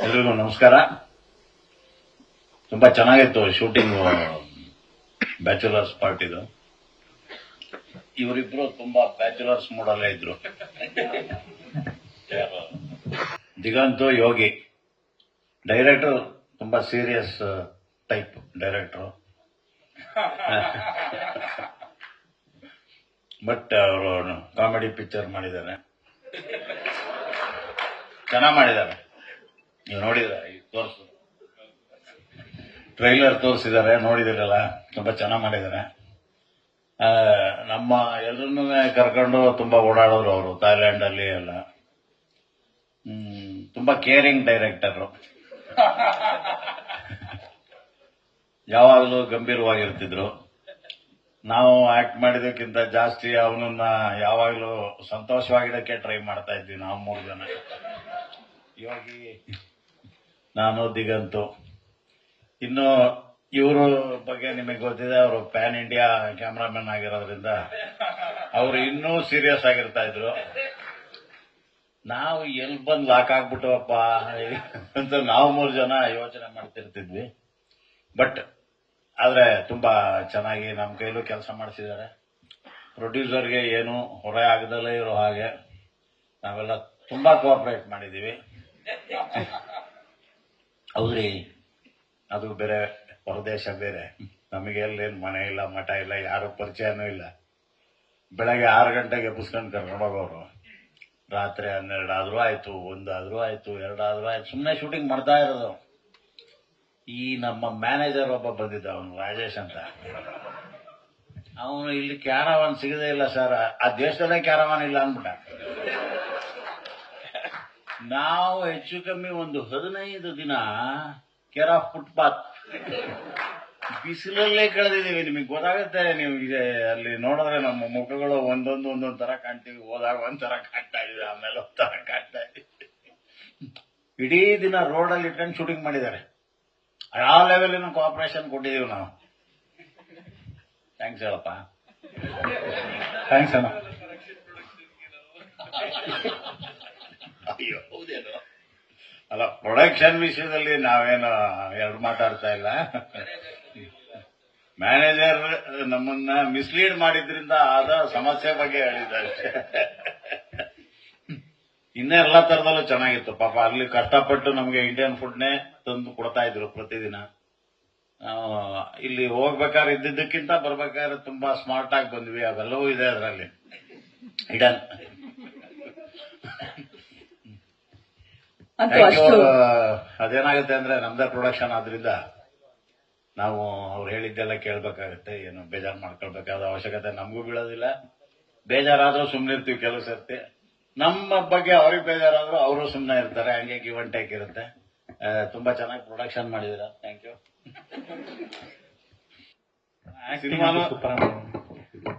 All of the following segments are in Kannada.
ಎಲ್ರಿಗೂ ನಮಸ್ಕಾರ. ತುಂಬಾ ಚೆನ್ನಾಗಿತ್ತು ಶೂಟಿಂಗ್, ಬ್ಯಾಚುಲರ್ಸ್ ಪಾರ್ಟಿದು. ಇವರಿಬ್ರು ತುಂಬಾ ಬ್ಯಾಚುಲರ್ಸ್ ಮೂಡಲ್ಲೇ ಇದ್ರು. ದಿಗಂತು ಯೋಗಿ. ಡೈರೆಕ್ಟರ್ ತುಂಬಾ ಸೀರಿಯಸ್ ಟೈಪ್ ಡೈರೆಕ್ಟರ್, ಬಟ್ ಅವರು ಕಾಮಿಡಿ ಪಿಕ್ಚರ್ ಮಾಡಿದ್ದಾರೆ, ಚೆನ್ನಾಗಿ ಮಾಡಿದ್ದಾರೆ. ನೀವು ನೋಡಿದ್ರೆ ತೋರಿಸು, ಟ್ರೈಲರ್ ತೋರಿಸಿದ್ದಾರೆ, ನೋಡಿದಿರಲ್ಲ, ತುಂಬಾ ಚೆನ್ನಾಗಿ ಮಾಡಿದ್ದಾರೆ. ನಮ್ಮ ಎಲ್ಲರನ್ನೂ ಕರ್ಕೊಂಡು ತುಂಬಾ ಓಡಾಡೋರು ಅವರು ಥೈಲ್ಯಾಂಡ್ ಅಲ್ಲಿ ಎಲ್ಲ. ತುಂಬಾ ಕೇರಿಂಗ್ ಡೈರೆಕ್ಟರ್, ಯಾವಾಗಲೂ ಗಂಭೀರವಾಗಿರ್ತಿದ್ರು. ನಾವು ಆಕ್ಟ್ ಮಾಡಿದಕ್ಕಿಂತ ಜಾಸ್ತಿ ಅವನನ್ನ ಯಾವಾಗಲೂ ಸಂತೋಷವಾಗಿಡಕ್ಕೆ ಟ್ರೈ ಮಾಡ್ತಾ ಇದ್ವಿ ನಾವು 3 ಜನ. ಯೋಗಿ, ನಾನು, ದಿಗಂತು. ಇನ್ನು ಇವರು ಬಗ್ಗೆ ನಿಮಗೆ ಗೊತ್ತಿದೆ, ಅವರು ಪ್ಯಾನ್ ಇಂಡಿಯಾ ಕ್ಯಾಮ್ರಾಮನ್ ಆಗಿರೋದ್ರಿಂದ ಅವರು ಇನ್ನೂ ಸೀರಿಯಸ್ ಆಗಿರ್ತಾ ಇದ್ರು. ನಾವು ಎಲ್ಲಿ ಬಂದು ಲಾಕ್ ಆಗ್ಬಿಟ್ಟವಪ್ಪ ಅಂತ ನಾವು 3 ಜನ ಯೋಚನೆ ಮಾಡ್ತಿರ್ತಿದ್ವಿ. ಬಟ್ ಆದ್ರೆ ತುಂಬಾ ಚೆನ್ನಾಗಿ ನಮ್ಮ ಕೈಲೂ ಕೆಲಸ ಮಾಡಿಸಿದ್ದಾರೆ. ಪ್ರೊಡ್ಯೂಸರ್ಗೆ ಏನು ಹೊರೆ ಆಗದಲ್ಲೇ ಇರೋ ಹಾಗೆ ನಾವೆಲ್ಲ ತುಂಬಾ ಕೋಆಪರೇಟ್ ಮಾಡಿದೀವಿ. ಹೌದ್ರಿ, ಅದು ಬೇರೆ, ಹೊರದೇಶ ಬೇರೆ. ನಮಗೆ ಎಲ್ಲೇನು ಮನೆ ಇಲ್ಲ, ಮಠ ಇಲ್ಲ, ಯಾರು ಪರಿಚಯನೂ ಇಲ್ಲ. ಬೆಳಗ್ಗೆ 6 ಗಂಟೆಗೆ ಎಬ್ಬಿಸ್ಕೊಂಡು ಕರ್ಕೊಂಡು ಹೋಗೋರು. ರಾತ್ರಿ 12 ಆದ್ರೂ ಆಯ್ತು, 1 ಆದ್ರೂ ಆಯ್ತು, 2 ಆದ್ರೂ ಆಯ್ತು, ಸುಮ್ಮನೆ ಶೂಟಿಂಗ್ ಮಾಡ್ತಾ ಇರೋದು. ಈ ನಮ್ಮ ಮ್ಯಾನೇಜರ್ ಒಬ್ಬ ಬಂದಿದ್ದ, ಅವನು ರಾಜೇಶ್ ಅಂತ. ಅವನು ಇಲ್ಲಿ ಕ್ಯಾರವಾನ್ ಸಿಗದೇ ಇಲ್ಲ ಸರ್, ಆ ದೇಶದಲ್ಲೇ ಕ್ಯಾರವಾನ್ ಇಲ್ಲ ಅಂದ್ಬಿಟ್ಟ. ನಾವು ಹೆಚ್ಚು ಕಮ್ಮಿ ಒಂದು 15 ದಿನ ಕೇರ್ ಆಫ್ ಫುಟ್ಪಾತ್ ಬಿಸಿಲಲ್ಲೇ ಕಳೆದಿದ್ದೀವಿ. ನಿಮಗೆ ಗೊತ್ತಾಗುತ್ತೆ, ನೀವು ಅಲ್ಲಿ ನೋಡಿದ್ರೆ ನಮ್ಮ ಮುಖಗಳು ಒಂದೊಂದು ತರ ಕಾಣ್ತೀವಿ. ಹೋದಾಗ ಒಂಥರ ಕಾಣ್ತಾ ಇದೀವಿ, ಆಮೇಲೆ ಒಂಥರ ಕಾಣ್ತಾ ಇದೀವಿ. ಇಡೀ ದಿನ ರೋಡಲ್ಲಿ ಇಟ್ಕೊಂಡು ಶೂಟಿಂಗ್ ಮಾಡಿದ್ದಾರೆ. ಆ ಲೆವೆಲಿನ ಕೋಆಪರೇಷನ್ ಕೊಟ್ಟಿದೀವಿ ನಾವು. ಥ್ಯಾಂಕ್ಸ್ ಹೇಳಪ್ಪ. ಥ್ಯಾಂಕ್ಸ್ ಅಣ್ಣ. ಅಯ್ಯೋ, ಹೌದೇನು? ಅಲ್ಲ, ಪ್ರೊಡಕ್ಷನ್ ವಿಷಯದಲ್ಲಿ ನಾವೇನು ಎರಡು ಮಾತಾಡ್ತಾ ಇಲ್ಲ. ಮ್ಯಾನೇಜರ್ ನಮ್ಮನ್ನ ಮಿಸ್ಲೀಡ್ ಮಾಡಿದ್ರಿಂದ ಆದ ಸಮಸ್ಯೆ ಬಗ್ಗೆ ಹೇಳಿದ್ದಾರೆ. ಇನ್ನೇ ಎಲ್ಲ ತರದಲ್ಲೂ ಚೆನ್ನಾಗಿತ್ತು. ಪಾಪ ಅಲ್ಲಿ ಕಷ್ಟಪಟ್ಟು ನಮಗೆ ಇಂಡಿಯನ್ ಫುಡ್ನೇ ತಂದು ಕೊಡ್ತಾ ಇದ್ರು ಪ್ರತಿದಿನ. ಇಲ್ಲಿ ಹೋಗ್ಬೇಕಾದ್ರೆ ಇದ್ದಿದ್ದಕ್ಕಿಂತ ಬರ್ಬೇಕಾದ್ರೆ ತುಂಬಾ ಸ್ಮಾರ್ಟ್ ಆಗಿ ಬಂದ್ವಿ. ಅವೆಲ್ಲವೂ ಇದೆ ಅದರಲ್ಲಿ ಇಡನ್. ಅದೇನಾಗುತ್ತೆ ಅಂದ್ರೆ ನಮ್ದೇ ಪ್ರೊಡಕ್ಷನ್ ಆದ್ರಿಂದ ನಾವು ಅವ್ರು ಹೇಳಿದ್ದೆಲ್ಲ ಕೇಳ್ಬೇಕಾಗತ್ತೆ. ಏನು ಬೇಜಾರು ಮಾಡ್ಕೊಳ್ಬೇಕಾದ ಅವಶ್ಯಕತೆ ನಮಗೂ ಬೀಳೋದಿಲ್ಲ. ಬೇಜಾರಾದ್ರೂ ಸುಮ್ಮನೆ ಇರ್ತೀವಿ. ಕೆಲವು ಸರ್ತಿ ನಮ್ಮ ಬಗ್ಗೆ ಅವ್ರಿಗೆ ಬೇಜಾರಾದ್ರೂ ಅವರು ಸುಮ್ಮನೆ ಇರ್ತಾರೆ. ಹಂಗೆ ಗಿವ್ ಅಂಡ್ ಟೇಕ್ ಇರುತ್ತೆ. ತುಂಬಾ ಚೆನ್ನಾಗಿ ಪ್ರೊಡಕ್ಷನ್ ಮಾಡಿದೀರ. Thank you. ಸಿನಿಮಾನು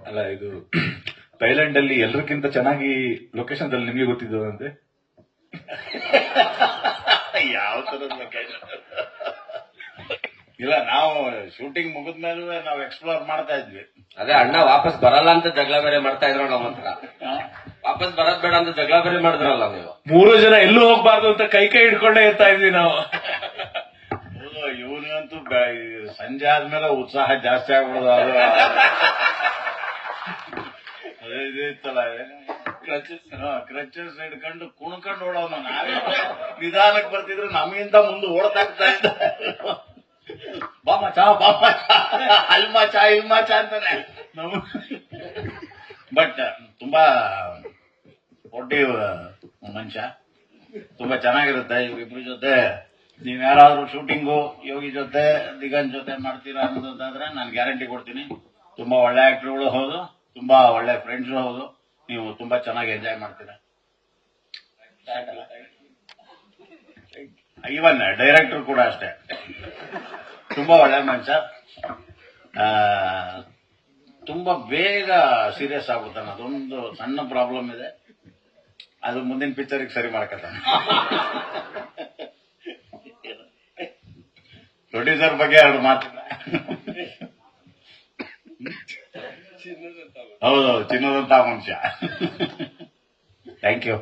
ಅಲ್ಲ, ಇದು ಥೈಲ್ಯಾಂಡ್ ಅಲ್ಲಿ ಎಲ್ಲರಿಗಿಂತ ಚೆನ್ನಾಗಿ ಲೊಕೇಶನ್ ಅಲ್ಲಿ ನಿಮಗೆ ಗೊತ್ತಿದ್ದು ಅಂತೆ. ಯಾವ ತರದ ಲೊಕೇಶನ್ ಇಲ್ಲ, ನಾವು ಶೂಟಿಂಗ್ ಮುಗಿದ್ಮೇಲೂ ನಾವು ಎಕ್ಸ್ಪ್ಲೋರ್ ಮಾಡ್ತಾ ಇದ್ವಿ. ಅದೇ ಅಣ್ಣ ವಾಪಸ್ ಬರಲ್ಲ ಅಂತ ಜಗಳ ಬೇರೆ ಮಾಡ್ತಾ ಇದ್ರು ನಮ್ಮ ಹತ್ರ. ವಾಪಸ್ ಬರೋದ್ ಬೇಡ ಅಂತ ಜಗಳ ಬೇರೆ ಮಾಡಿದ್ರಲ್ಲ ನೀವು. 3 ಜನ ಎಲ್ಲೂ ಹೋಗ್ಬಾರ್ದು ಅಂತ ಕೈ ಹಿಡ್ಕೊಂಡೇ ಇರ್ತಾ ಇದ್ವಿ ನಾವು. ಇವನಿಗಂತೂ ಸಂಜೆ ಆದ್ಮೇಲೆ ಉತ್ಸಾಹ ಜಾಸ್ತಿ ಆಗ್ಬಿಡೋದು. ಅದು ಇದಿತ್ತಲ್ಲ, ಕ್ರಚಸ್ ಹಿಡ್ಕೊಂಡು ಕುಣ್ಕೊಂಡು ಓಡೋನು. ನಾವೇ ನಿಧಾನಕ್ಕೆ ಬರ್ತಿದ್ರು, ನಮಗಿಂತ ಮುಂದೆ ಓಡ್ತಾಗ್ತಾ ಇದ್ದ. ಬಾಮ ಚಾ ಅಲ್ಮಾ ಚಾ ಇಲ್ಮಾ ಚಾ ಅಂತಾನೆ. ಬಟ್ ತುಂಬಾ ಸ್ಪೋರ್ಟಿವ್ ಮನುಷ್ಯ, ತುಂಬಾ ಚೆನ್ನಾಗಿರುತ್ತೆ. ಇವ್ರಿಬ್ರ ಜೊತೆ ನೀವ್ ಯಾರಾದ್ರೂ ಶೂಟಿಂಗು ಯೋಗಿ ಜೊತೆ ದಿಗಂತ್ ಜೊತೆ ಮಾಡ್ತೀರಾ ಅನ್ನೋದಾದ್ರೆ ನಾನು ಗ್ಯಾರಂಟಿ ಕೊಡ್ತೀನಿ. ತುಂಬಾ ಒಳ್ಳೆ ಆಕ್ಟರ್ಗಳು ಹೌದು, ತುಂಬಾ ಒಳ್ಳೆ ಫ್ರೆಂಡ್ಸ್ ಹೌದು. ನೀವು ತುಂಬಾ ಚೆನ್ನಾಗಿ ಎಂಜಾಯ್ ಮಾಡ್ತೀರಾ. ಈವನ್ ಡೈರೆಕ್ಟರ್ ಕೂಡ ಅಷ್ಟೇ, ತುಂಬಾ ಒಳ್ಳೆ ಮನುಷ್ಯ. ತುಂಬಾ ಬೇಗ ಸೀರಿಯಸ್ ಆಗ್ಬಿಡ್ತಾನೆ. ಅದೊಂದು ಸಣ್ಣ ಪ್ರಾಬ್ಲಮ್ ಇದೆ, ಅದು ಮುಂದಿನ ಪಿಕ್ಚರ್ಗೆ ಸರಿ ಮಾಡ್ಕೊತಾನೆ. ಪ್ರೊಡ್ಯೂಸರ್ ಬಗ್ಗೆ 2 ಮಾತಿಲ್ಲ. ಹೌದೌದು, ಚಿನ್ನದಂತ ಮನುಷ್ಯ. Thank you.